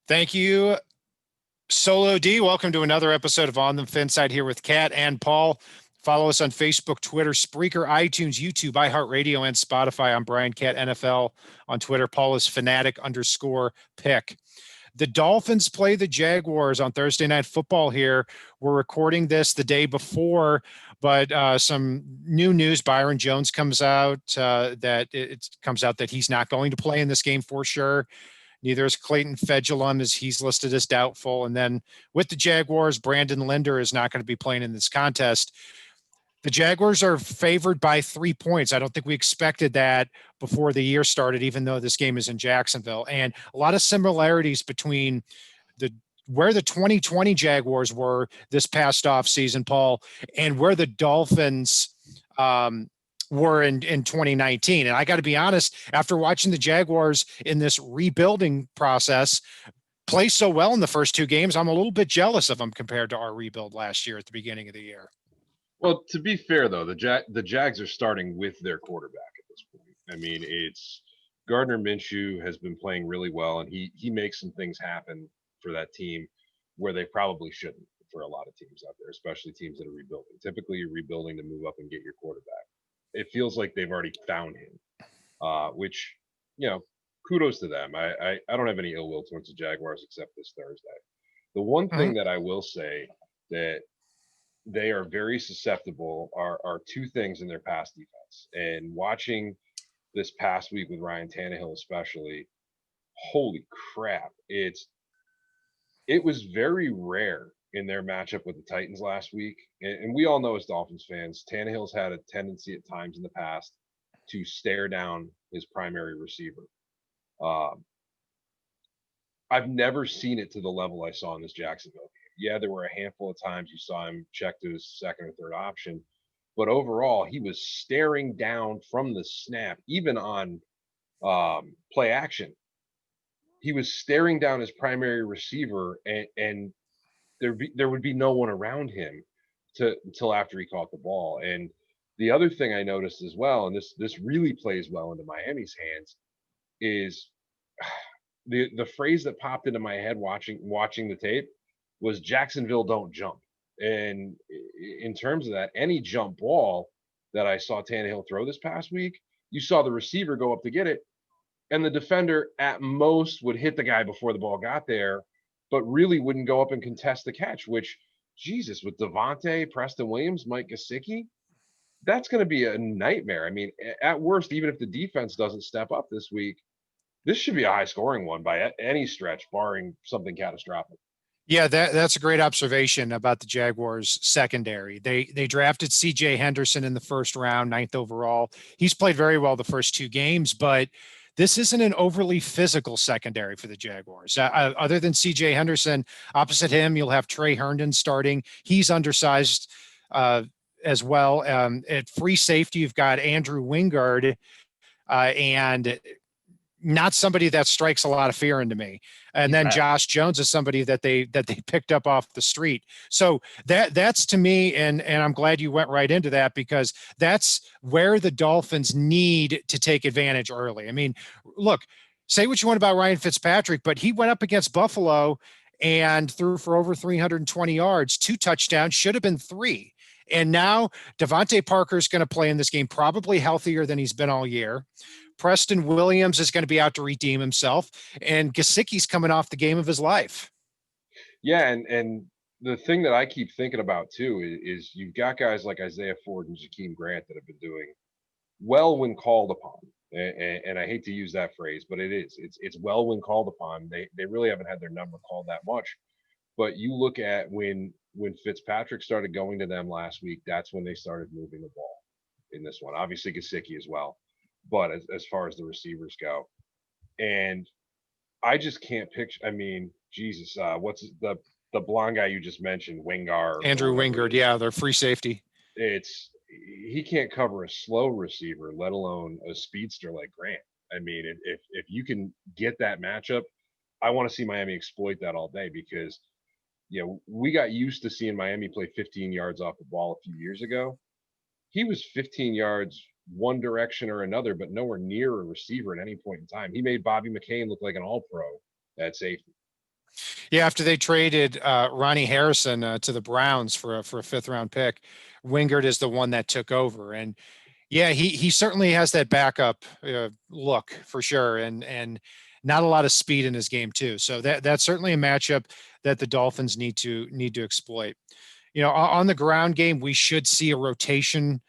Thank you, Solo D. Welcome to another episode of On the FinSide here with Kat and Paul. Follow us on Facebook, Twitter, Spreaker, iTunes, YouTube, iHeartRadio, and Spotify. I'm Brian Cat NFL on Twitter. Paul is fanatic_pick. The Dolphins play the Jaguars on Thursday Night Football here. We're recording this the day before, but some new news. Byron Jones comes out that it comes out that he's not going to play in this game for sure. Neither is Clayton Fedulum, as he's listed as doubtful. And then with the Jaguars, Brandon Linder is not going to be playing in this contest. The Jaguars are favored by 3 points. I don't think we expected that before the year started, even though this game is in Jacksonville. And a lot of similarities between where the 2020 Jaguars were this past offseason, Paul, and where the Dolphins were in 2019. And I got to be honest, after watching the Jaguars in this rebuilding process play so well in the first two games, I'm a little bit jealous of them compared to our rebuild last year at the beginning of the year. Well, to be fair, though, the Jags are starting with their quarterback at this point. I mean, it's Gardner Minshew has been playing really well, and he makes some things happen for that team where they probably shouldn't for a lot of teams out there, especially teams that are rebuilding. Typically, you're rebuilding to move up and get your quarterback. It feels like they've already found him, which, kudos to them. I don't have any ill will towards the Jaguars except this Thursday. The one thing that I will say that they are very susceptible are two things in their pass defense. And watching this past week with Ryan Tannehill especially, holy crap. It was very rare in their matchup with the Titans last week. And we all know as Dolphins fans, Tannehill's had a tendency at times in the past to stare down his primary receiver. I've never seen it to the level I saw in this Jacksonville game. Yeah, there were a handful of times you saw him check to his second or third option, but overall, he was staring down from the snap, even on play action. He was staring down his primary receiver, and there would be no one around him until after he caught the ball. And the other thing I noticed as well, and this really plays well into Miami's hands, is the phrase that popped into my head watching the tape was Jacksonville don't jump. And in terms of that, any jump ball that I saw Tannehill throw this past week, you saw the receiver go up to get it, and the defender at most would hit the guy before the ball got there, but really wouldn't go up and contest the catch, which, Jesus, with Devontae, Preston Williams, Mike Gesicki, that's going to be a nightmare. I mean, at worst, even if the defense doesn't step up this week, this should be a high-scoring one by any stretch, barring something catastrophic. Yeah, that's a great observation about the Jaguars secondary. They drafted C.J. Henderson in the first round, 9th overall. He's played very well the first two games, but this isn't an overly physical secondary for the Jaguars. Other than C.J. Henderson, opposite him, you'll have Trey Herndon starting. He's undersized as well. At free safety, you've got Andrew Wingard, and not somebody that strikes a lot of fear into me. And then Josh Jones is somebody that they picked up off the street. So that's to me, and I'm glad you went right into that, because that's where the Dolphins need to take advantage early. I mean, look, say what you want about Ryan Fitzpatrick, but he went up against Buffalo and threw for over 320 yards, 2 touchdowns, should have been 3. And now Devontae Parker is going to play in this game, probably healthier than he's been all year. Preston Williams is going to be out to redeem himself, and Gesicki's coming off the game of his life. Yeah, and the thing that I keep thinking about too is you've got guys like Isaiah Ford and Jakeem Grant that have been doing well when called upon. And I hate to use that phrase, but it's well when called upon. They really haven't had their number called that much. But you look at when Fitzpatrick started going to them last week, that's when they started moving the ball in this one. Obviously Gesicki as well. But as far as the receivers go, and I just can't picture. I mean, Jesus, what's the blonde guy you just mentioned, Wingard? Andrew Wingard, yeah, they're free safety. He can't cover a slow receiver, let alone a speedster like Grant. I mean, if you can get that matchup, I want to see Miami exploit that all day, because we got used to seeing Miami play 15 yards off the ball a few years ago. He was 15 yards one direction or another, but nowhere near a receiver at any point in time. He made Bobby McCain look like an all-pro at safety. Yeah, after they traded Ronnie Harrison to the Browns for a fifth round pick, Wingard is the one that took over. And yeah, he certainly has that backup look for sure, and not a lot of speed in his game too. So that's certainly a matchup that the Dolphins need to exploit. On the ground game, we should see a rotation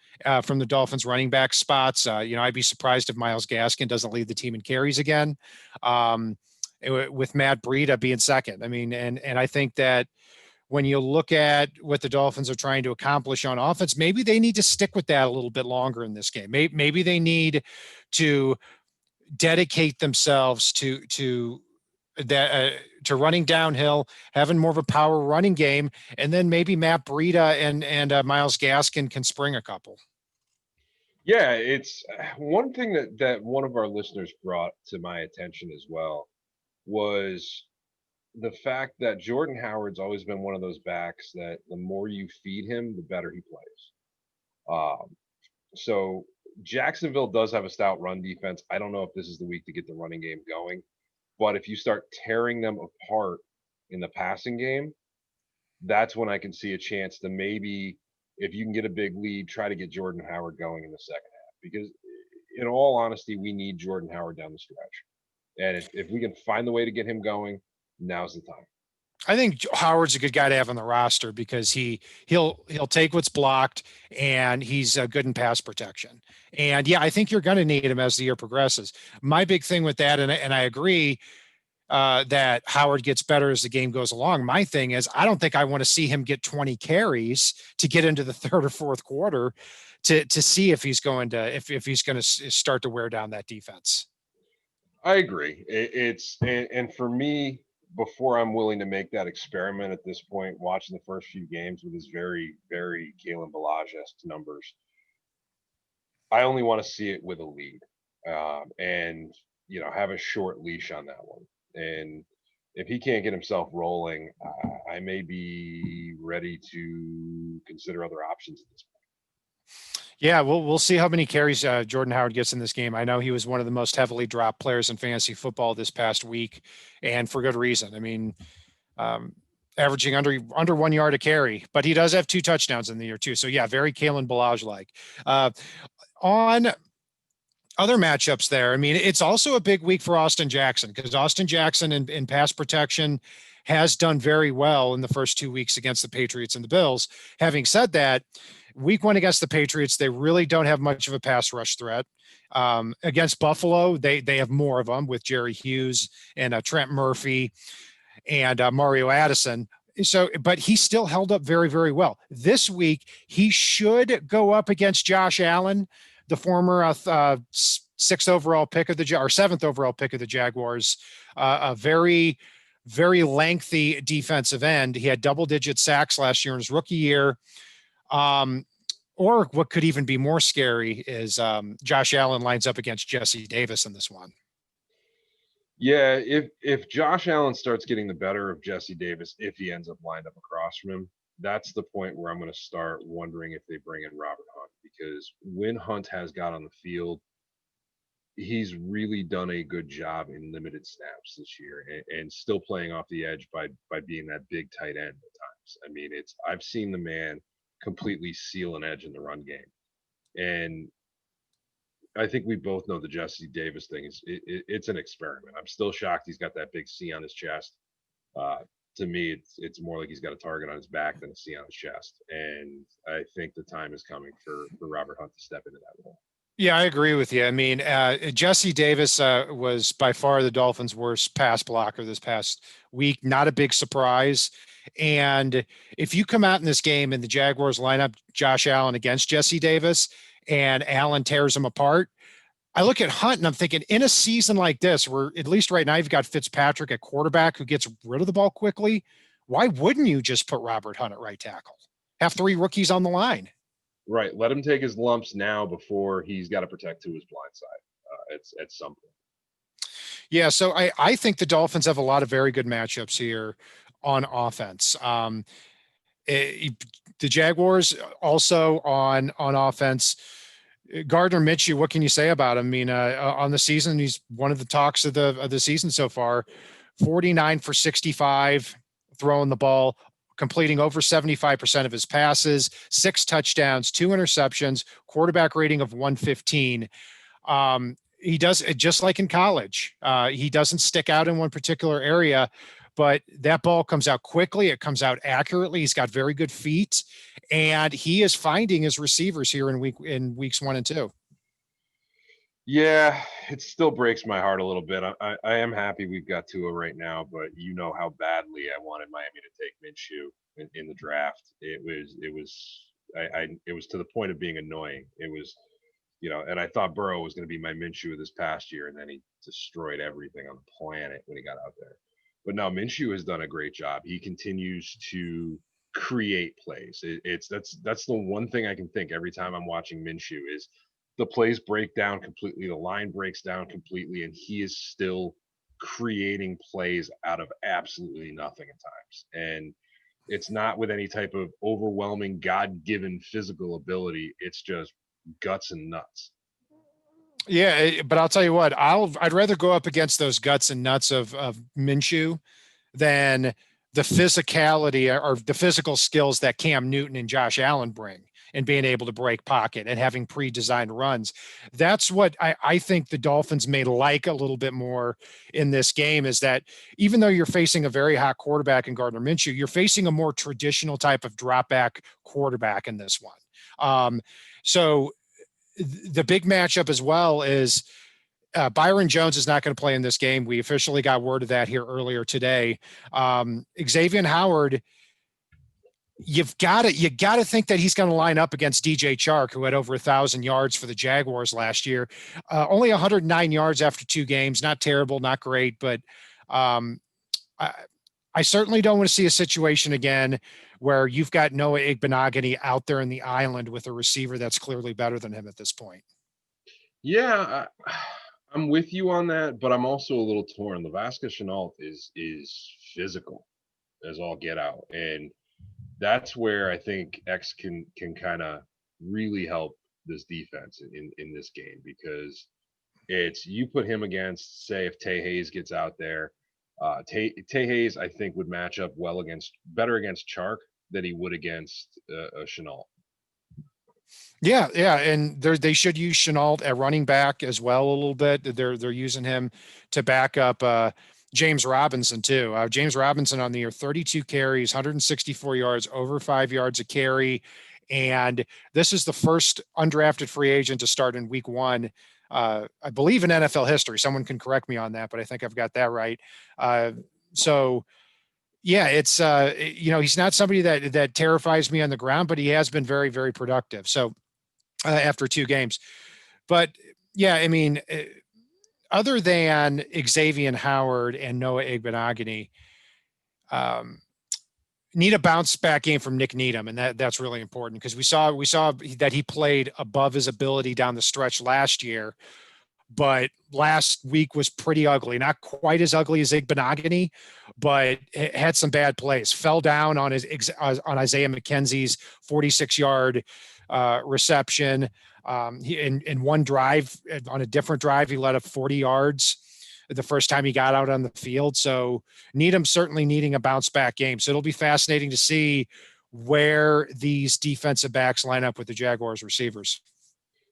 from the Dolphins running back spots. I'd be surprised if Myles Gaskin doesn't lead the team in carries again, with Matt Breida being second. I mean, and I think that when you look at what the Dolphins are trying to accomplish on offense, maybe they need to stick with that a little bit longer in this game. Maybe they need to dedicate themselves to running downhill, having more of a power running game, and then maybe Matt Breida and Myles Gaskin can spring a couple. Yeah, it's one thing that one of our listeners brought to my attention as well was the fact that Jordan Howard's always been one of those backs that the more you feed him, the better he plays. So Jacksonville does have a stout run defense. I don't know if this is the week to get the running game going, but if you start tearing them apart in the passing game, that's when I can see a chance to maybe, if you can get a big lead, try to get Jordan Howard going in the second half. Because in all honesty, we need Jordan Howard down the stretch. And if we can find the way to get him going, now's the time. I think Howard's a good guy to have on the roster because he'll take what's blocked, and he's good in pass protection. And yeah, I think you're going to need him as the year progresses. My big thing with that, and I agree that Howard gets better as the game goes along. My thing is, I don't think I want to see him get 20 carries to get into the third or fourth quarter to see if he's going to start to wear down that defense. I agree. And for me, before I'm willing to make that experiment at this point, watching the first few games with his very, very Kalen Ballage-esque numbers, I only want to see it with a lead, and have a short leash on that one. And if he can't get himself rolling, I may be ready to consider other options at this point. Yeah, we'll see how many carries Jordan Howard gets in this game. I know he was one of the most heavily dropped players in fantasy football this past week, and for good reason. I mean, averaging under 1 yard a carry, but he does have 2 touchdowns in the year too. So yeah, very Kalen Ballage like. On other matchups there, I mean, it's also a big week for Austin Jackson because Austin Jackson in pass protection has done very well in the first 2 weeks against the Patriots and the Bills. Having said that, week 1 against the Patriots, they really don't have much of a pass rush threat. Against Buffalo, they have more of them with Jerry Hughes and Trent Murphy and Mario Addison. So, but he still held up very, very well. This week, he should go up against Josh Allen, the former 6th overall pick of or 7th overall pick of the Jaguars. A very, very lengthy defensive end. He had double-digit sacks last year in his rookie year. Or what could even be more scary is Josh Allen lines up against Jesse Davis in this one. Yeah, if Josh Allen starts getting the better of Jesse Davis, if he ends up lined up across from him, that's the point where I'm going to start wondering if they bring in Robert Hunt, because when Hunt has got on the field, he's really done a good job in limited snaps this year and still playing off the edge by being that big tight end at times. I mean, I've seen the man completely seal an edge in the run game. And I think we both know the Jesse Davis thing it's an experiment. I'm still shocked he's got that big C on his chest. To me, it's more like he's got a target on his back than a C on his chest. And I think the time is coming for Robert Hunt to step into that role. Yeah, I agree with you. I mean, Jesse Davis was by far the Dolphins' worst pass blocker this past week. Not a big surprise. And if you come out in this game and the Jaguars line up Josh Allen against Jesse Davis and Allen tears him apart, I look at Hunt and I'm thinking, in a season like this, where at least right now you've got Fitzpatrick at quarterback who gets rid of the ball quickly, why wouldn't you just put Robert Hunt at right tackle? Have 3 rookies on the line. Right. Let him take his lumps now before he's got to protect to his blind side at some point. Yeah, so I think the Dolphins have a lot of very good matchups here on offense. The Jaguars also on offense. Gardner Minshew, what can you say about him? I mean, on the season, he's one of the talks of the season so far 49 for 65 throwing the ball, completing over 75% of his passes, 6 touchdowns, 2 interceptions, quarterback rating of 115. He does it just like in college. He doesn't stick out in one particular area, but that ball comes out quickly. It comes out accurately. He's got very good feet, and he is finding his receivers here in weeks 1 and 2. Yeah, it still breaks my heart a little bit. I am happy we've got Tua right now, but you know how badly I wanted Miami to take Minshew in the draft. It was to the point of being annoying. It was, and I thought Burrow was going to be my Minshew this past year, and then he destroyed everything on the planet when he got out there. But now Minshew has done a great job. He continues to create plays. That's the one thing I can think every time I'm watching Minshew is the plays break down completely, the line breaks down completely, and he is still creating plays out of absolutely nothing at times. And it's not with any type of overwhelming God-given physical ability. It's just guts and nuts. Yeah, but I'll tell you what, I'd rather go up against those guts and nuts of Minshew than the physicality or the physical skills that Cam Newton and Josh Allen bring, and being able to break pocket and having pre-designed runs. That's what I think the Dolphins may like a little bit more in this game, is that even though you're facing a very hot quarterback in Gardner Minshew, you're facing a more traditional type of drop back quarterback in this one. So the big matchup as well is Byron Jones is not going to play in this game. We officially got word of that here earlier today. Xavier Howard, you got to think that he's going to line up against DJ Chark, who had over 1,000 yards for the Jaguars last year. Only 109 yards after 2 games. Not terrible, not great, but I certainly don't want to see a situation again where you've got Noah Igbenogany out there in the island with a receiver that's clearly better than him at this point. Yeah, I'm with you on that, but I'm also a little torn. Laviska Shenault is physical as all get out, and that's where I think X can kind of really help this defense in this game, because it's, you put him against, say, if Tay Hayes gets out there. Tay Hayes, I think, would match up better against Chark than he would against Shenault. Yeah, and they should use Shenault at running back as well a little bit. They're using him to back up James Robinson too. James Robinson on the year, 32 carries, 164 yards, over 5 yards a carry, and this is the first undrafted free agent to start in week 1. I believe in NFL history. Someone can correct me on that, but I think I've got that right. So yeah, it's he's not somebody that terrifies me on the ground, but he has been very, very productive. So after 2 games, but yeah, I mean, other than Xavier Howard and Noah Igbenogany, need a bounce back game from Nick Needham, and that's really important, because we saw that he played above his ability down the stretch last year, but last week was pretty ugly. Not quite as ugly as Igbenogany, but it had some bad plays. Fell down on Isaiah McKenzie's 46-yard reception. In one drive, on a different drive, he let up 40 yards the first time he got out on the field. So Needham certainly needing a bounce back game. So it'll be fascinating to see where these defensive backs line up with the Jaguars receivers.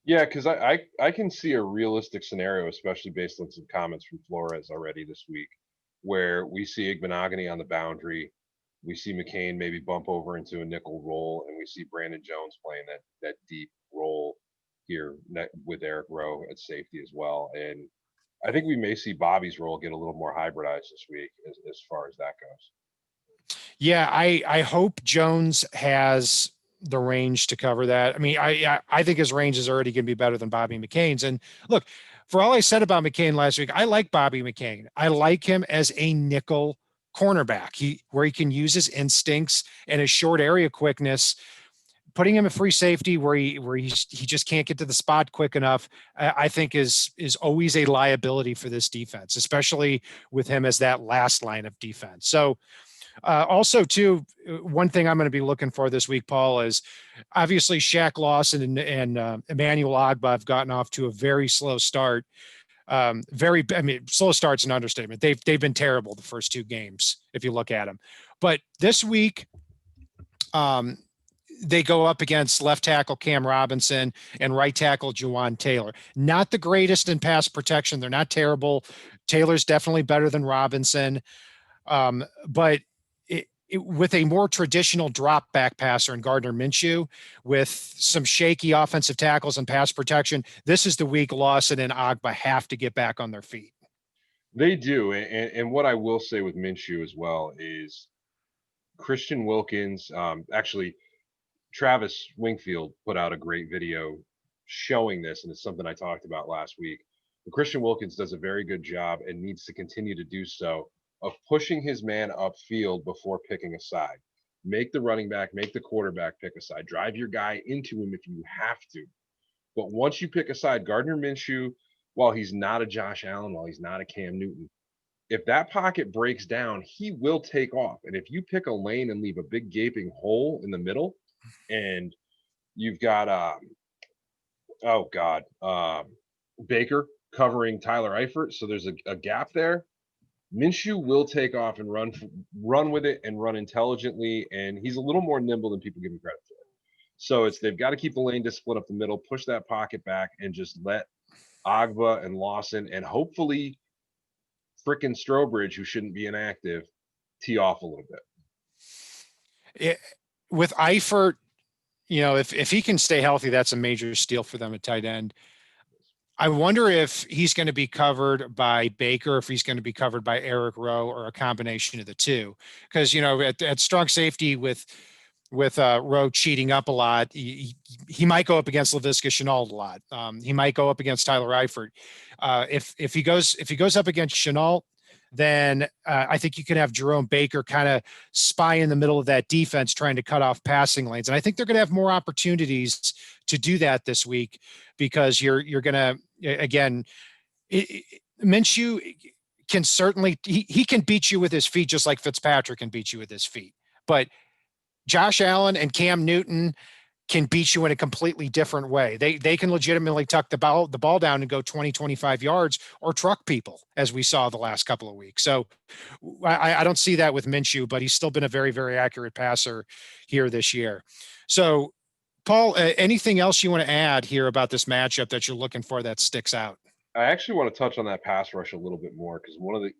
Yeah, because I can see a realistic scenario, especially based on some comments from Flores already this week, where we see Igbenogany on the boundary, we see McCain maybe bump over into a nickel role, and we see Brandon Jones playing that deep role here with Eric Rowe at safety as well. And I think we may see Bobby's role get a little more hybridized this week as far as that goes. Yeah, I hope Jones has the range to cover that. I mean, I think his range is already going to be better than Bobby McCain's. And look, for all I said about McCain last week, I like Bobby McCain. I like him as a nickel cornerback, where he can use his instincts and his short area quickness. Putting him at free safety where he just can't get to the spot quick enough, I think is always a liability for this defense, especially with him as that last line of defense. So also too, one thing I'm going to be looking for this week, Paul, is obviously Shaq Lawson and Emmanuel Ogbah have gotten off to a very slow start. Slow start's an understatement. They've been terrible the first two games if you look at them. But this week, they go up against left tackle Cam Robinson and right tackle Juwan Taylor. Not the greatest in pass protection. They're not terrible. Taylor's definitely better than Robinson. But with a more traditional drop back passer in Gardner Minshew, with some shaky offensive tackles and pass protection, this is the week Lawson and Agba have to get back on their feet. They do. And what I will say with Minshew as well is Christian Wilkins, actually, Travis Wingfield put out a great video showing this, and it's something I talked about last week. But Christian Wilkins does a very good job and needs to continue to do so of pushing his man upfield before picking a side. Make the running back, make the quarterback pick a side. Drive your guy into him if you have to. But once you pick a side, Gardner Minshew, while he's not a Josh Allen, while he's not a Cam Newton, if that pocket breaks down, he will take off. And if you pick a lane and leave a big gaping hole in the middle, and you've got Baker covering Tyler Eifert, so there's a gap there. Minshew will take off and run with it and run intelligently, and he's a little more nimble than people give him credit for. So they've got to keep the lane discipline up the middle, push that pocket back, and just let Agba and Lawson and hopefully frickin' Strobridge, who shouldn't be inactive, tee off a little bit. With Eifert, if he can stay healthy, that's a major steal for them at tight end. I wonder if he's going to be covered by Baker, if he's going to be covered by Eric Rowe, or a combination of the two. Because, at strong safety with Rowe cheating up a lot, he might go up against Laviska Shenault a lot. He might go up against Tyler Eifert. If he goes up against Shenault, then I think you can have Jerome Baker kind of spy in the middle of that defense trying to cut off passing lanes. And I think they're going to have more opportunities to do that this week, because you're going to, again, Minshew can certainly, he can beat you with his feet just like Fitzpatrick can beat you with his feet. But Josh Allen and Cam Newton can beat you in a completely different way. They can legitimately tuck the ball down and go 20, 25 yards or truck people, as we saw the last couple of weeks. So I don't see that with Minshew, but he's still been a very, very accurate passer here this year. So, Paul, anything else you want to add here about this matchup that you're looking for that sticks out? I actually want to touch on that pass rush a little bit more, because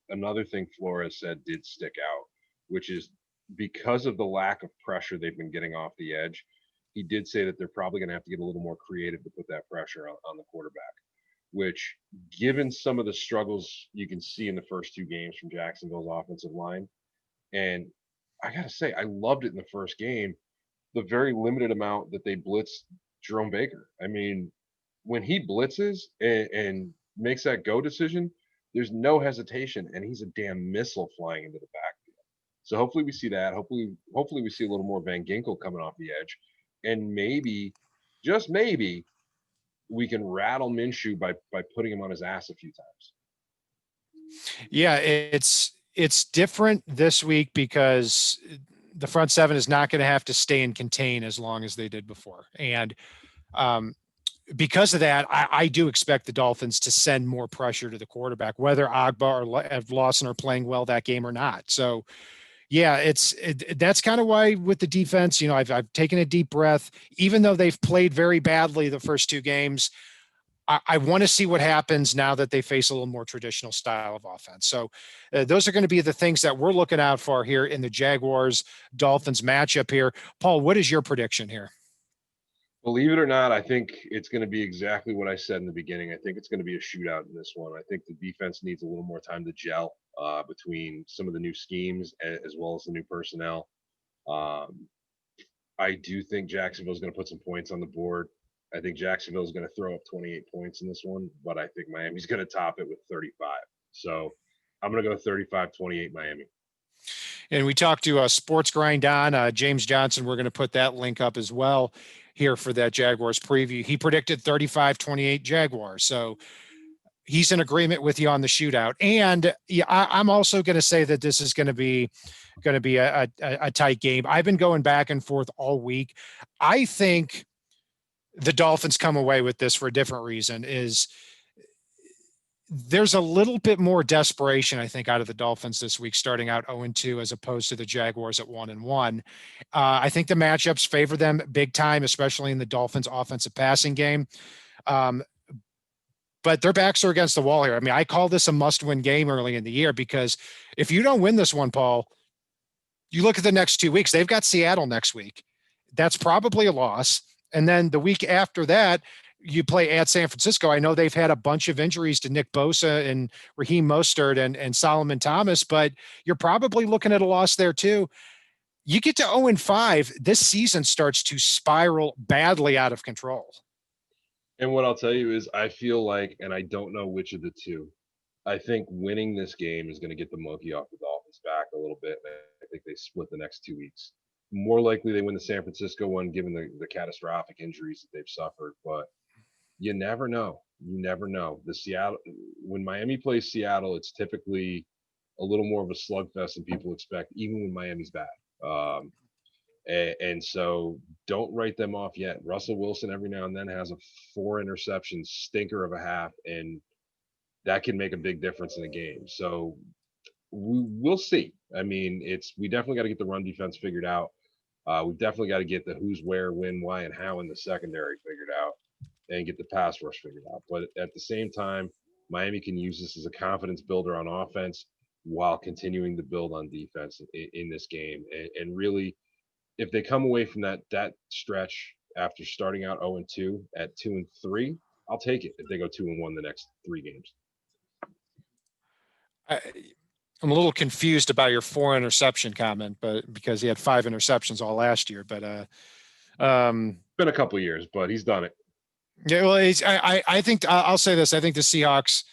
another thing Flores said did stick out, which is because of the lack of pressure they've been getting off the edge. He did say that they're probably going to have to get a little more creative to put that pressure on the quarterback, which, given some of the struggles you can see in the first two games from Jacksonville's offensive line, and I got to say, I loved it in the first game, the very limited amount that they blitzed Jerome Baker. I mean, when he blitzes and makes that go decision, there's no hesitation, and he's a damn missile flying into the backfield. So hopefully we see that. Hopefully we see a little more Van Ginkel coming off the edge. And maybe, just maybe, we can rattle Minshew by putting him on his ass a few times. Yeah, it's different this week because the front seven is not going to have to stay and contain as long as they did before. And because of that, I do expect the Dolphins to send more pressure to the quarterback, whether Agba or Lawson are playing well that game or not. So, yeah, that's kind of why with the defense, I've taken a deep breath. Even though they've played very badly the first two games, I want to see what happens now that they face a little more traditional style of offense. So those are going to be the things that we're looking out for here in the Jaguars-Dolphins matchup here. Paul, what is your prediction here? Believe it or not, I think it's going to be exactly what I said in the beginning. I think it's going to be a shootout in this one. I think the defense needs a little more time to gel between some of the new schemes as well as the new personnel. I do think Jacksonville's going to put some points on the board. I think Jacksonville's going to throw up 28 points in this one, but I think Miami's going to top it with 35. So I'm going to go 35-28 Miami. And we talked to Sports Grind on James Johnson. We're going to put that link up as well here for that Jaguars preview. He predicted 35-28 Jaguars. So he's in agreement with you on the shootout. And yeah, I'm also going to say that this is going to be a tight game. I've been going back and forth all week. I think the Dolphins come away with this for a different reason. Is there's a little bit more desperation, I think, out of the Dolphins this week, starting out 0-2 as opposed to the Jaguars at 1-1. I think the matchups favor them big time, especially in the Dolphins' offensive passing game. Um, but their backs are against the wall here. I mean, I call this a must-win game early in the year because if you don't win this one, Paul, you look at the next 2 weeks. They've got Seattle next week. That's probably a loss. And then the week after that, you play at San Francisco. I know they've had a bunch of injuries to Nick Bosa and Raheem Mostert and Solomon Thomas, but you're probably looking at a loss there too. You get to 0-5, this season starts to spiral badly out of control. And what I'll tell you is I feel like, and I don't know which of the two, I think winning this game is going to get the monkey off the Dolphins' back a little bit. I think they split the next 2 weeks. More likely they win the San Francisco one, given the catastrophic injuries that they've suffered. But you never know. You never know. The Seattle, when Miami plays Seattle, it's typically a little more of a slugfest than people expect, even when Miami's bad. And so don't write them off yet. Russell Wilson every now and then has a 4 interception stinker of a half, and that can make a big difference in the game. So we'll see. I mean, we definitely got to get the run defense figured out. We've definitely got to get the who's, where, when, why, and how in the secondary figured out, and get the pass rush figured out. But at the same time, Miami can use this as a confidence builder on offense while continuing to build on defense in this game. And really, if they come away from that stretch after starting out 0-2 at 2-3, I'll take it if they go 2-1 the next 3 games. I'm a little confused about your 4 interception comment, but because he had 5 interceptions all last year, but been a couple years, but he's done it. Yeah, well, I think I'll say this. I think the Seahawks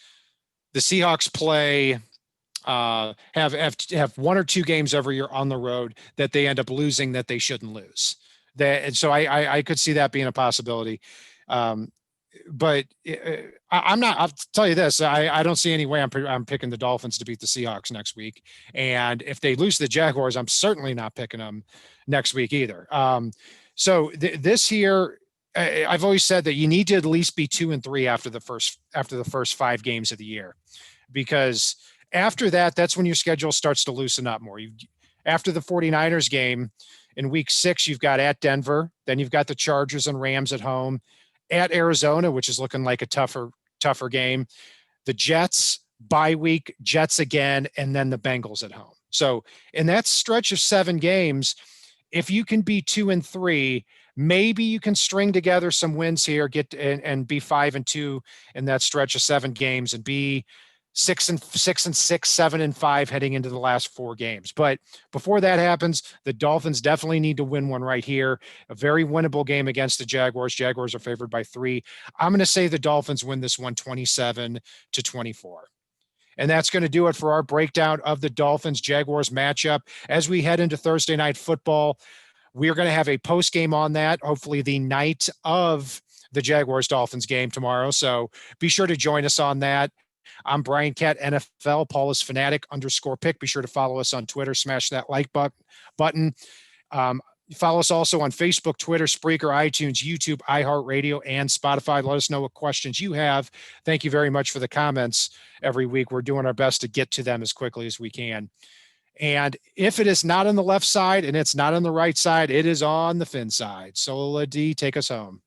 play have 1 or 2 games every year on the road that they end up losing that they shouldn't lose. And so I could see that being a possibility. But I'm not. I'll tell you this: I don't see any way I'm picking the Dolphins to beat the Seahawks next week. And if they lose to the Jaguars, I'm certainly not picking them next week either. So this year, I've always said that you need to at least be 2-3 after the first 5 games of the year, because after that, that's when your schedule starts to loosen up more. After the 49ers game in week 6, you've got at Denver, then you've got the Chargers and Rams at home, at Arizona, which is looking like a tougher game, the Jets, bye week, Jets again, and then the Bengals at home. So in that stretch of 7 games, if you can be 2-3, maybe you can string together some wins here, and be 5-2 in that stretch of 7 games, and be 6-6, 7-5 heading into the last 4 games. But before that happens, the Dolphins definitely need to win one right here. A very winnable game against the Jaguars. Jaguars are favored by 3. I'm going to say the Dolphins win this one 27-24. And that's going to do it for our breakdown of the Dolphins-Jaguars matchup. As we head into Thursday Night Football, we are going to have a post game on that, hopefully the night of the Jaguars-Dolphins game tomorrow. So be sure to join us on that. I'm Brian Cat, NFL. Paul is Fanatic_pick. Be sure to follow us on Twitter. Smash that like button. Follow us also on Facebook, Twitter, Spreaker, iTunes, YouTube, iHeartRadio, and Spotify. Let us know what questions you have. Thank you very much for the comments every week. We're doing our best to get to them as quickly as we can. And if it is not on the left side and it's not on the right side, it is on the fin side. Sola D, take us home.